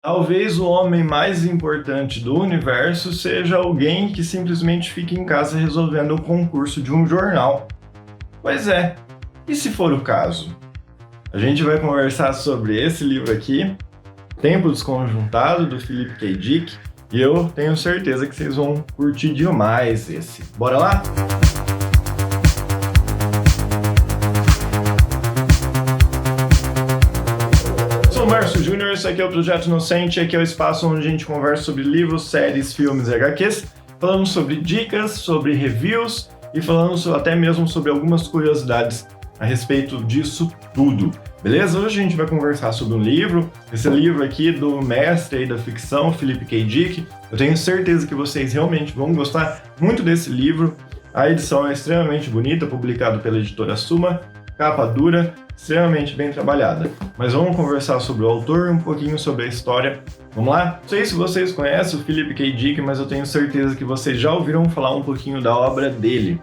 Talvez o homem mais importante do universo seja alguém que simplesmente fica em casa resolvendo o concurso de um jornal. Pois é, e se for o caso? A gente vai conversar sobre esse livro aqui, Tempo Desconjuntado, do Philip K. Dick, e eu tenho certeza que vocês vão curtir demais esse. Bora lá? Sou o Márcio Júnior, esse aqui é o Projeto Inocente, aqui é o espaço onde a gente conversa sobre livros, séries, filmes e HQs, falando sobre dicas, sobre reviews e falando até mesmo sobre algumas curiosidades a respeito disso tudo. Beleza? Hoje a gente vai conversar sobre um livro, esse livro aqui do mestre aí da ficção, Philip K. Dick. Eu tenho certeza que vocês realmente vão gostar muito desse livro. A edição é extremamente bonita, publicado pela editora Suma, capa dura, extremamente bem trabalhada. Mas vamos conversar sobre o autor e um pouquinho sobre a história. Vamos lá? Não sei se vocês conhecem o Philip K. Dick, mas eu tenho certeza que vocês já ouviram falar um pouquinho da obra dele.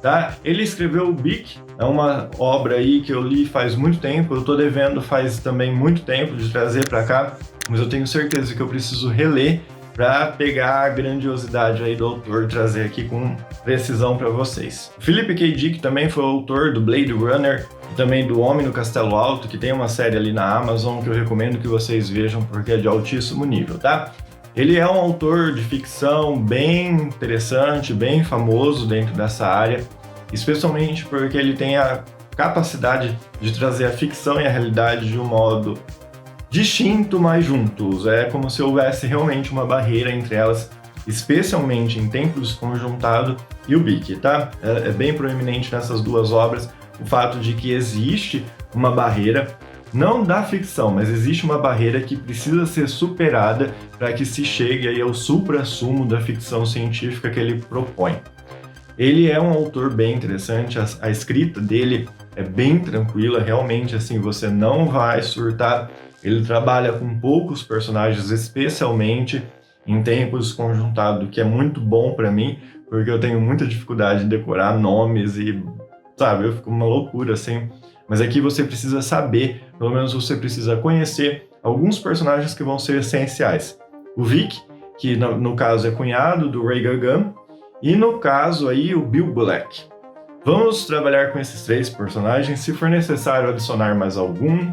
Tá? Ele escreveu o Beak, é uma obra aí que eu li faz muito tempo, eu tô devendo faz também muito tempo de trazer para cá, mas eu tenho certeza que eu preciso reler para pegar a grandiosidade aí do autor e trazer aqui com precisão para vocês. O Philip K. Dick também foi o autor do Blade Runner e também do Homem no Castelo Alto, que tem uma série ali na Amazon que eu recomendo que vocês vejam porque é de altíssimo nível, tá? Ele é um autor de ficção bem interessante, bem famoso dentro dessa área, especialmente porque ele tem a capacidade de trazer a ficção e a realidade de um modo distinto, mas juntos. É como se houvesse realmente uma barreira entre elas, especialmente em Tempo Desconjuntado e o Beak, tá? É bem proeminente nessas duas obras o fato de que existe uma barreira, não da ficção, mas existe uma barreira que precisa ser superada para que se chegue aí ao suprassumo da ficção científica que ele propõe. Ele é um autor bem interessante, a escrita dele é bem tranquila, realmente assim, você não vai surtar. Ele trabalha com poucos personagens, especialmente em Tempo Desconjuntado, que é muito bom para mim, porque eu tenho muita dificuldade em decorar nomes e, sabe, eu fico uma loucura assim. Mas aqui você precisa saber, pelo menos você precisa conhecer alguns personagens que vão ser essenciais. O Vic, que no caso é cunhado do Ray Gagan, e no caso aí o Bill Black. Vamos trabalhar com esses três personagens, se for necessário adicionar mais algum,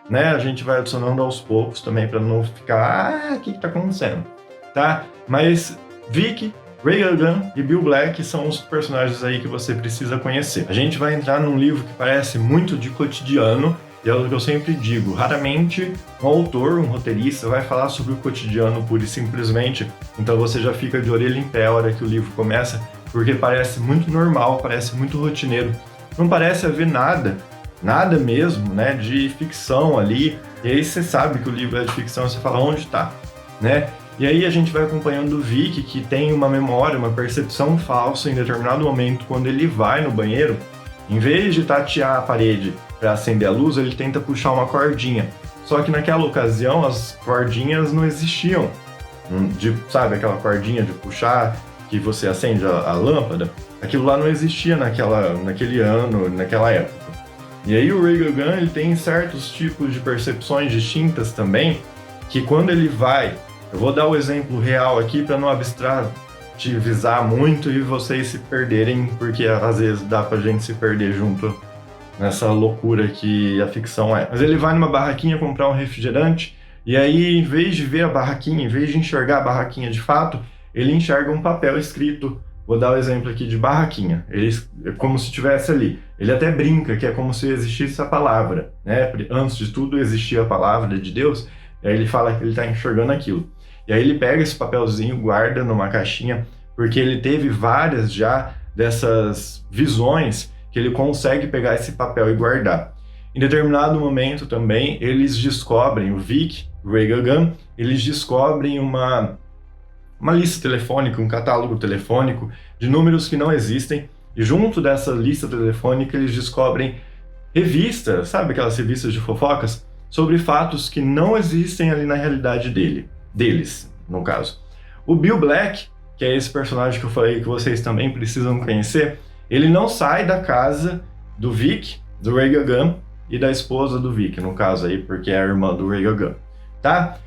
né? A gente vai adicionando aos poucos também para não ficar, o que tá acontecendo, tá? Mas Vic, Ray Gagan e Bill Black são os personagens aí que você precisa conhecer. A gente vai entrar num livro que parece muito de cotidiano, e é o que eu sempre digo, raramente um autor, um roteirista vai falar sobre o cotidiano pura e simplesmente, então você já fica de orelha em pé a hora que o livro começa, porque parece muito normal, parece muito rotineiro, não parece haver nada mesmo, né, de ficção ali, e aí você sabe que o livro é de ficção, você fala onde tá, né? E aí a gente vai acompanhando o Vic, que tem uma memória, uma percepção falsa em determinado momento, quando ele vai no banheiro, em vez de tatear a parede para acender a luz, ele tenta puxar uma cordinha. Só que naquela ocasião as cordinhas não existiam. Sabe aquela cordinha de puxar que você acende a lâmpada? Aquilo lá não existia naquele ano, naquela época. E aí o Ray Gagan, ele tem certos tipos de percepções distintas também, que quando ele vai... Eu vou dar o exemplo real aqui para não abstrativizar muito e vocês se perderem, porque às vezes dá pra gente se perder junto nessa loucura que a ficção é. Mas ele vai numa barraquinha comprar um refrigerante e aí, em vez de ver a barraquinha, em vez de enxergar a barraquinha de fato, ele enxerga um papel escrito. Vou dar o exemplo aqui de barraquinha. Ele é como se estivesse ali. Ele até brinca que é como se existisse a palavra, né? Antes de tudo existia a palavra de Deus, e aí ele fala que ele está enxergando aquilo. E aí ele pega esse papelzinho, guarda numa caixinha, porque ele teve várias já dessas visões que ele consegue pegar esse papel e guardar. Em determinado momento também, eles descobrem, o Vic, o Ray Gagan, eles descobrem uma lista telefônica, um catálogo telefônico de números que não existem, e junto dessa lista telefônica eles descobrem revistas, sabe aquelas revistas de fofocas, sobre fatos que não existem ali na realidade deles, no caso. O Bill Black, que é esse personagem que eu falei que vocês também precisam conhecer, ele não sai da casa do Vic, do Ray Gagan e da esposa do Vic, no caso aí, porque é a irmã do Ray Gagan, tá?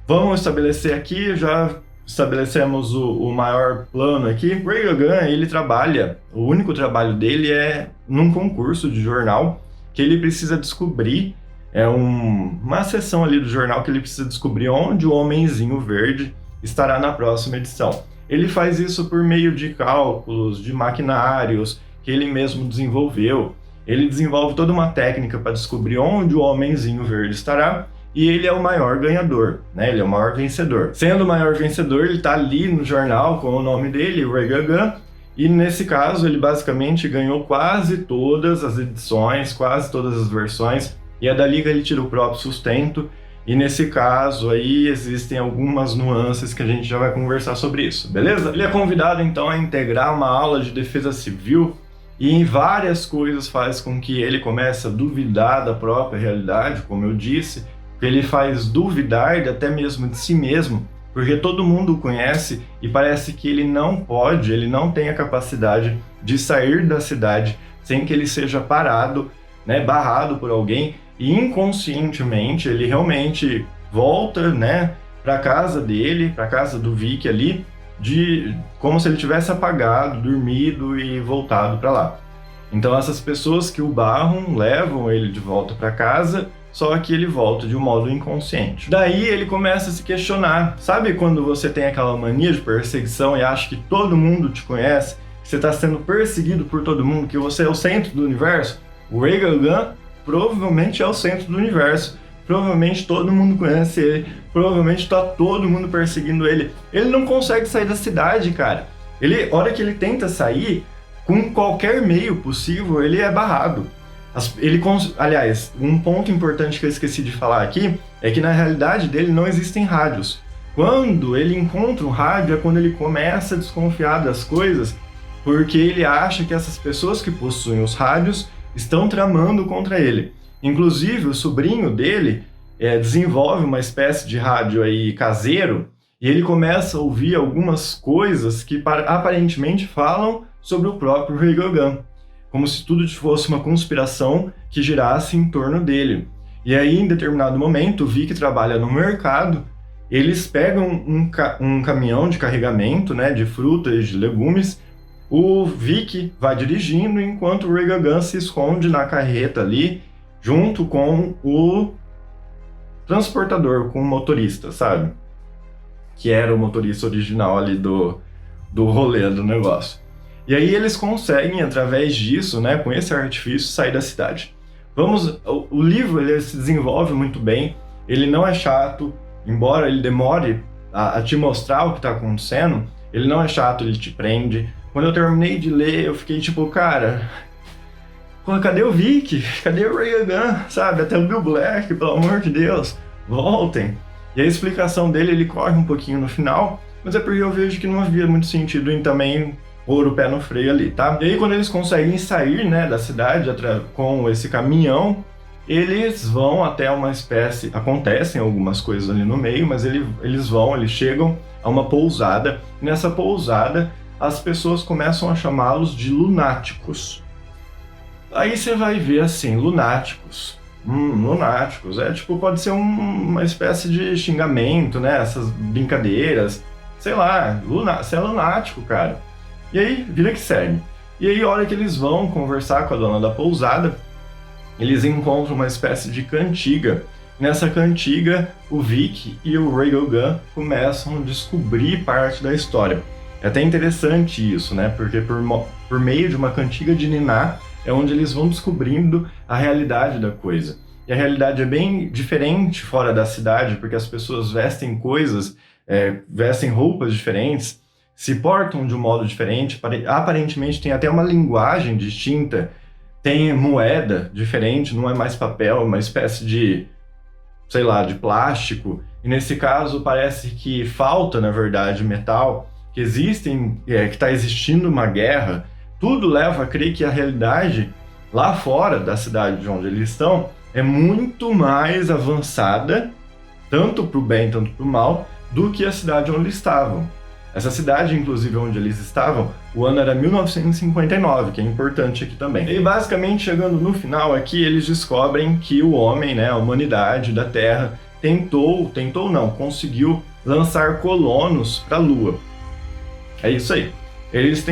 Vamos estabelecer aqui, já estabelecemos o maior plano aqui. O Ray Gagan, ele trabalha, o único trabalho dele é num concurso de jornal que ele precisa descobrir, uma seção ali do jornal que ele precisa descobrir onde o Homenzinho Verde estará na próxima edição. Ele faz isso por meio de cálculos, de maquinários que ele mesmo desenvolveu. Ele desenvolve toda uma técnica para descobrir onde o Homenzinho Verde estará e ele é o maior ganhador, né? Ele é o maior vencedor. Sendo o maior vencedor, ele está ali no jornal com o nome dele, o Ray Gagan, e nesse caso ele basicamente ganhou quase todas as edições, quase todas as versões, e é dali que ele tira o próprio sustento. E nesse caso aí existem algumas nuances que a gente já vai conversar sobre isso, beleza? Ele é convidado então a integrar uma aula de defesa civil e em várias coisas faz com que ele comece a duvidar da própria realidade, como eu disse, que ele faz duvidar até mesmo de si mesmo, porque todo mundo o conhece e parece que ele não tem a capacidade de sair da cidade sem que ele seja parado, né, barrado por alguém. E inconscientemente ele realmente volta, né, para casa dele, para casa do Vic ali, como se ele tivesse apagado, dormido e voltado para lá. Então essas pessoas que o barram levam ele de volta para casa, só que ele volta de um modo inconsciente. Daí ele começa a se questionar. Sabe quando você tem aquela mania de perseguição e acha que todo mundo te conhece, que você está sendo perseguido por todo mundo, que você é o centro do universo? O Ray Gagan provavelmente é o centro do universo. Provavelmente todo mundo conhece ele. Provavelmente está todo mundo perseguindo ele. Ele não consegue sair da cidade, cara. A hora que ele tenta sair, com qualquer meio possível, ele é barrado. Aliás, um ponto importante que eu esqueci de falar aqui é que na realidade dele não existem rádios. Quando ele encontra um rádio é quando ele começa a desconfiar das coisas, porque ele acha que essas pessoas que possuem os rádios estão tramando contra ele. Inclusive, o sobrinho dele desenvolve uma espécie de rádio aí caseiro e ele começa a ouvir algumas coisas que aparentemente falam sobre o próprio Ray Gagan, como se tudo fosse uma conspiração que girasse em torno dele. E aí, em determinado momento, o Vic trabalha no mercado, eles pegam um caminhão de carregamento, né, de frutas e de legumes. O Vic vai dirigindo enquanto o Ray Gagan se esconde na carreta ali, junto com o transportador, com o motorista, sabe? Que era o motorista original ali do rolê do negócio. E aí eles conseguem, através disso, né, com esse artifício, sair da cidade. O livro ele se desenvolve muito bem, ele não é chato, embora ele demore a te mostrar o que está acontecendo, ele não é chato, ele te prende. Quando eu terminei de ler, eu fiquei tipo, cara, cadê o Vic? Cadê o Ray Gagan? Sabe, até o Bill Black, pelo amor de Deus, voltem. E a explicação dele, ele corre um pouquinho no final, mas é porque eu vejo que não havia muito sentido em também pôr o pé no freio ali, tá? E aí quando eles conseguem sair, né, da cidade com esse caminhão, eles vão até uma espécie... Acontecem algumas coisas ali no meio, mas eles chegam a uma pousada. E nessa pousada, as pessoas começam a chamá-los de lunáticos. Aí você vai ver assim, lunáticos. Lunáticos. Pode ser uma espécie de xingamento, né? Essas brincadeiras. Sei lá, você é lunático, cara. E aí, vira que segue. E aí, a hora que eles vão conversar com a dona da pousada, eles encontram uma espécie de cantiga. Nessa cantiga, o Vic e o Ray Gagan começam a descobrir parte da história. É até interessante isso, né? Porque por meio de uma cantiga de niná é onde eles vão descobrindo a realidade da coisa. E a realidade é bem diferente fora da cidade, porque as pessoas vestem vestem roupas diferentes, se portam de um modo diferente, aparentemente tem até uma linguagem distinta, tem moeda diferente, não é mais papel, é uma espécie de, sei lá, de plástico. E nesse caso parece que falta, na verdade, metal, que está existindo uma guerra. Tudo leva a crer que a realidade lá fora da cidade de onde eles estão é muito mais avançada, tanto para o bem, tanto para o mal, do que a cidade onde eles estavam. Essa cidade, inclusive, onde eles estavam, o ano era 1959, que é importante aqui também. E basicamente, chegando no final aqui, eles descobrem que o homem, né, a humanidade da Terra, conseguiu lançar colonos para a Lua. É isso aí. Eles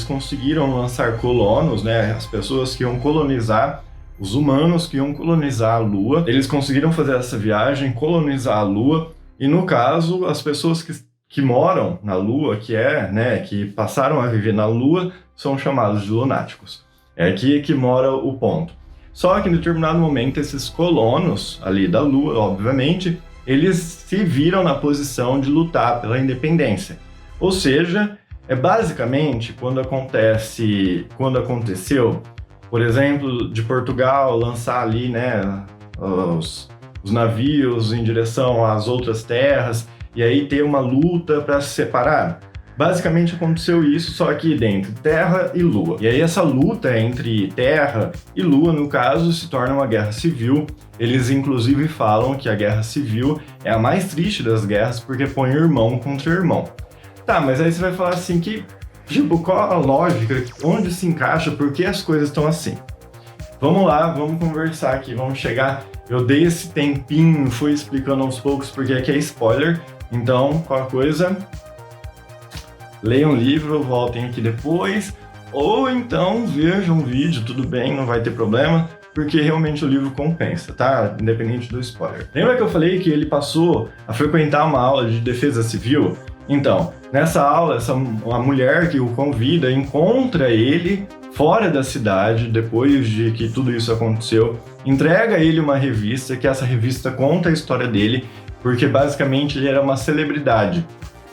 conseguiram lançar colonos, né? As pessoas que iam colonizar, os humanos que iam colonizar a Lua, eles conseguiram fazer essa viagem, colonizar a Lua, e no caso, as pessoas que moram na Lua, que passaram a viver na Lua, são chamados de lunáticos. É aqui que mora o ponto. Só que em determinado momento, esses colonos ali da Lua, obviamente, eles se viram na posição de lutar pela independência. Ou seja, é basicamente quando aconteceu, por exemplo, de Portugal lançar ali, né, os navios em direção às outras terras, e aí ter uma luta para se separar. Basicamente aconteceu isso, só que entre Terra e Lua. E aí essa luta entre Terra e Lua, no caso, se torna uma guerra civil. Eles inclusive falam que a guerra civil é a mais triste das guerras porque põe irmão contra irmão. Tá, mas aí você vai falar assim que, tipo, qual a lógica, onde se encaixa, por que as coisas estão assim? Vamos lá, vamos conversar aqui, vamos chegar. Eu dei esse tempinho, fui explicando aos poucos porque aqui é spoiler, então qualquer coisa, leiam um livro, voltem aqui depois, ou então vejam um vídeo, tudo bem, não vai ter problema, porque realmente o livro compensa, tá? Independente do spoiler. Lembra que eu falei que ele passou a frequentar uma aula de defesa civil? Então, nessa aula, a mulher que o convida encontra ele fora da cidade, depois de que tudo isso aconteceu, entrega a ele uma revista, que essa revista conta a história dele, porque basicamente ele era uma celebridade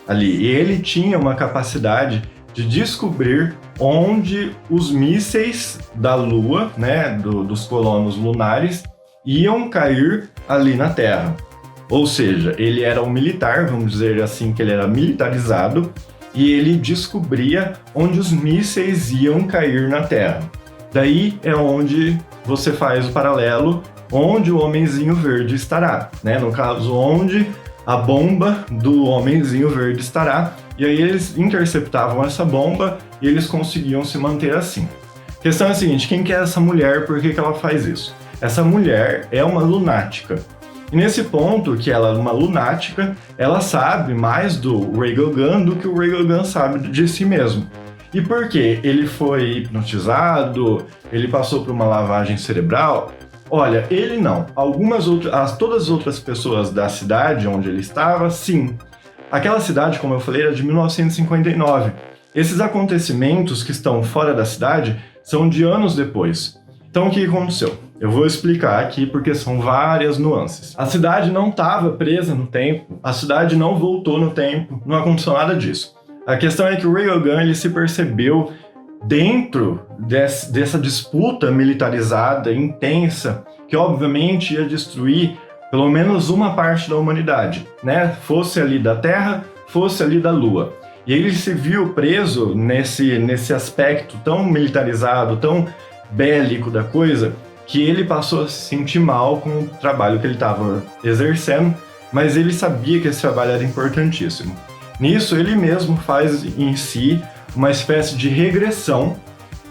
ali, e ele tinha uma capacidade de descobrir onde os mísseis da Lua, né, dos colonos lunares, iam cair ali na Terra. Ou seja, ele era um militar, vamos dizer assim, que ele era militarizado, e ele descobria onde os mísseis iam cair na Terra. Daí é onde você faz o paralelo, onde o Homenzinho Verde estará, né? No caso, onde a bomba do Homenzinho Verde estará, e aí eles interceptavam essa bomba e eles conseguiam se manter assim. A questão é a seguinte, quem que é essa mulher, por que ela faz isso? Essa mulher é uma lunática. E nesse ponto, que ela é uma lunática, ela sabe mais do Reagan do que o Reagan sabe de si mesmo. E por quê? Ele foi hipnotizado, ele passou por uma lavagem cerebral? Olha, ele não. Todas as outras pessoas da cidade onde ele estava, sim. Aquela cidade, como eu falei, era de 1959. Esses acontecimentos que estão fora da cidade são de anos depois. Então o que aconteceu? Eu vou explicar aqui porque são várias nuances. A cidade não estava presa no tempo, a cidade não voltou no tempo, não aconteceu nada disso. A questão é que o Reagan ele se percebeu dentro dessa disputa militarizada, intensa, que obviamente ia destruir pelo menos uma parte da humanidade, né? Fosse ali da Terra, fosse ali da Lua. E ele se viu preso nesse aspecto tão militarizado, tão bélico da coisa, que ele passou a se sentir mal com o trabalho que ele estava exercendo, mas ele sabia que esse trabalho era importantíssimo. Nisso, ele mesmo faz em si uma espécie de regressão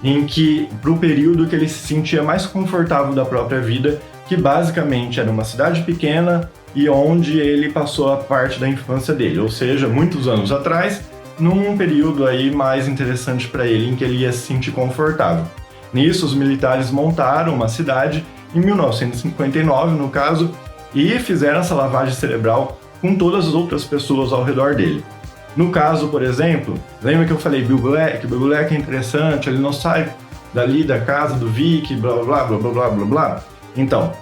em que, para o período que ele se sentia mais confortável da própria vida, que basicamente era uma cidade pequena e onde ele passou a parte da infância dele, ou seja, muitos anos atrás, num período aí mais interessante para ele, em que ele ia se sentir confortável. Nisso, os militares montaram uma cidade, em 1959, no caso, e fizeram essa lavagem cerebral com todas as outras pessoas ao redor dele. No caso, por exemplo, lembra que eu falei Bill Black? Bill Black é interessante, ele não sai dali da casa do Vic, blá blá blá blá blá blá blá. Então,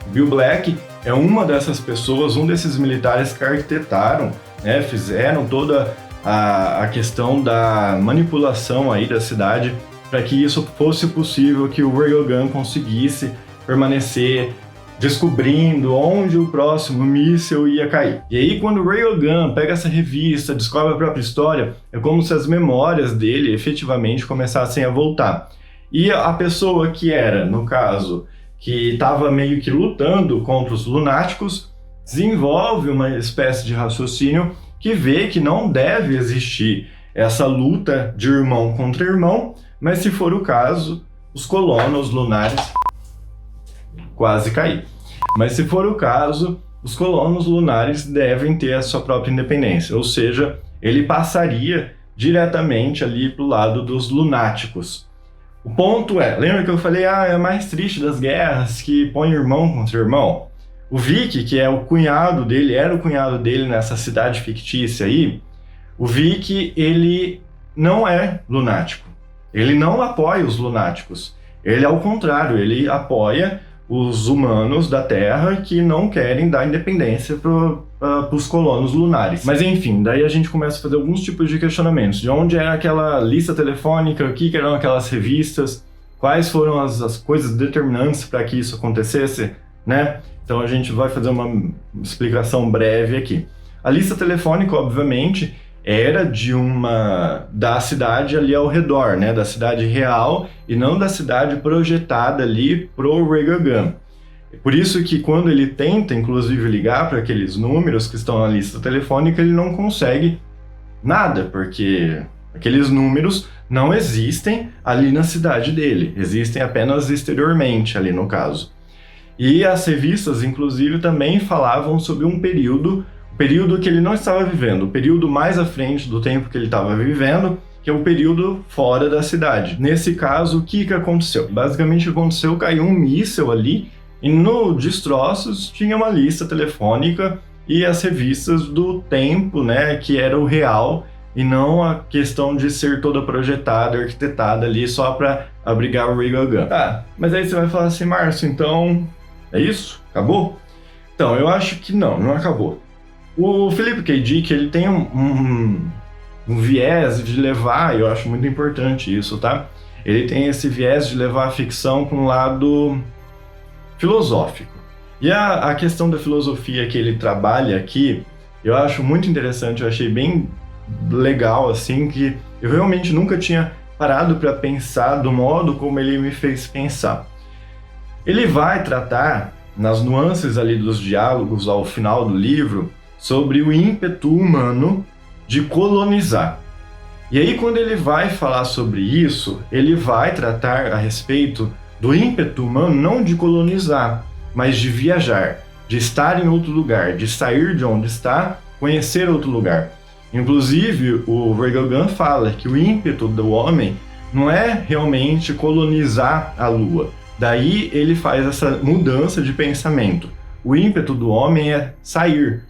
Bill Black é uma dessas pessoas, um desses militares que arquitetaram, né, fizeram toda a questão da manipulação aí da cidade para que isso fosse possível, que o Reagan conseguisse permanecer descobrindo onde o próximo míssil ia cair. E aí, quando o Reagan pega essa revista, descobre a própria história, é como se as memórias dele efetivamente começassem a voltar. E a pessoa que era, no caso, que estava meio que lutando contra os lunáticos, desenvolve uma espécie de raciocínio que vê que não deve existir essa luta de irmão contra irmão, mas se for o caso, os colonos lunares quase cair. Mas se for o caso, os colonos lunares devem ter a sua própria independência, ou seja, ele passaria diretamente ali para o lado dos lunáticos. O ponto é, lembra que eu falei, é mais triste das guerras que põe irmão contra irmão? O Vic, que é o cunhado dele, era o cunhado dele nessa cidade fictícia aí, o Vic, ele não é lunático. Ele não apoia os lunáticos. Ele, ao contrário, ele apoia os humanos da Terra que não querem dar independência para os colonos lunares. Mas enfim, daí a gente começa a fazer alguns tipos de questionamentos. De onde era aquela lista telefônica, o que eram aquelas revistas, quais foram as coisas determinantes para que isso acontecesse, né? Então a gente vai fazer uma explicação breve aqui. A lista telefônica, obviamente, era da cidade ali ao redor, né, da cidade real e não da cidade projetada ali pro Regagun. Por isso que quando ele tenta, inclusive, ligar para aqueles números que estão na lista telefônica, ele não consegue nada, porque aqueles números não existem ali na cidade dele, existem apenas exteriormente ali no caso. E as revistas, inclusive, também falavam sobre um período que ele não estava vivendo, o período mais à frente do tempo que ele estava vivendo, que é o período fora da cidade. Nesse caso, o que aconteceu? Basicamente aconteceu, caiu um míssil ali, e no destroços tinha uma lista telefônica e as revistas do tempo, né, que era o real, e não a questão de ser toda projetada, arquitetada ali só para abrigar o Regagun. Tá, mas aí você vai falar assim, Márcio, então é isso? Acabou? Então, eu acho que não acabou. O Philip K. Dick, ele tem um viés de levar, eu acho muito importante isso, tá? Ele tem esse viés de levar a ficção para um lado filosófico. E a questão da filosofia que ele trabalha aqui, eu acho muito interessante, eu achei bem legal, assim, que eu realmente nunca tinha parado para pensar do modo como ele me fez pensar. Ele vai tratar, nas nuances ali dos diálogos ao final do livro, sobre o ímpeto humano de colonizar. E aí, quando ele vai falar sobre isso, ele vai tratar a respeito do ímpeto humano não de colonizar, mas de viajar, de estar em outro lugar, de sair de onde está, conhecer outro lugar. Inclusive, o Regagun fala que o ímpeto do homem não é realmente colonizar a Lua. Daí ele faz essa mudança de pensamento. O ímpeto do homem é sair,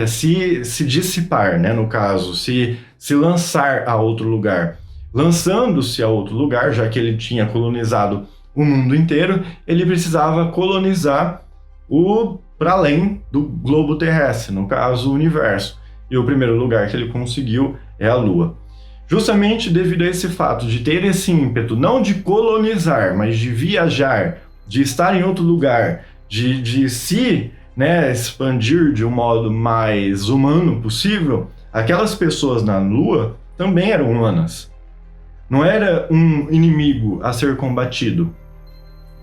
se dissipar, né, no caso, se lançar a outro lugar. Lançando-se a outro lugar, já que ele tinha colonizado o mundo inteiro, ele precisava colonizar para além do globo terrestre, no caso, o universo. E o primeiro lugar que ele conseguiu é a Lua. Justamente devido a esse fato de ter esse ímpeto, não de colonizar, mas de viajar, de estar em outro lugar, de se, né, expandir de um modo mais humano possível, aquelas pessoas na Lua também eram humanas. Não era um inimigo a ser combatido.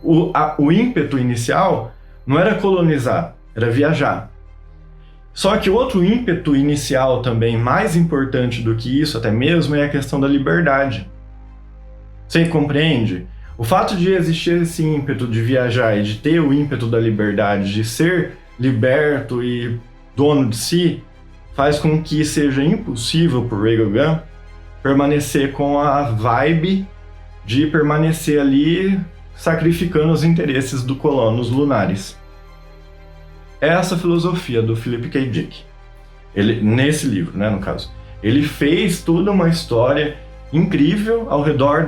O ímpeto inicial não era colonizar, era viajar. Só que outro ímpeto inicial também, mais importante do que isso até mesmo, é a questão da liberdade. Você compreende? O fato de existir esse ímpeto de viajar e de ter o ímpeto da liberdade, de ser liberto e dono de si, faz com que seja impossível para o Regagun permanecer com a vibe de permanecer ali sacrificando os interesses dos colonos lunares. Essa filosofia do Philip K. Dick, ele, nesse livro, né, no caso, ele fez toda uma história incrível ao redor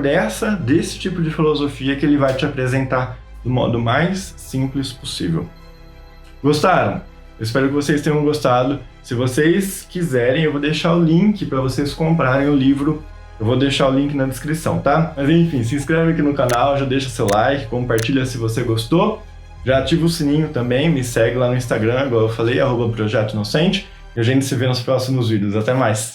desse tipo de filosofia que ele vai te apresentar do modo mais simples possível. Gostaram? Eu espero que vocês tenham gostado. Se vocês quiserem, eu vou deixar o link para vocês comprarem o livro. Eu vou deixar o link na descrição, tá? Mas enfim, se inscreve aqui no canal, já deixa seu like, compartilha se você gostou. Já ativa o sininho também, me segue lá no Instagram, igual eu falei, @Projeto Inocente. E a gente se vê nos próximos vídeos. Até mais!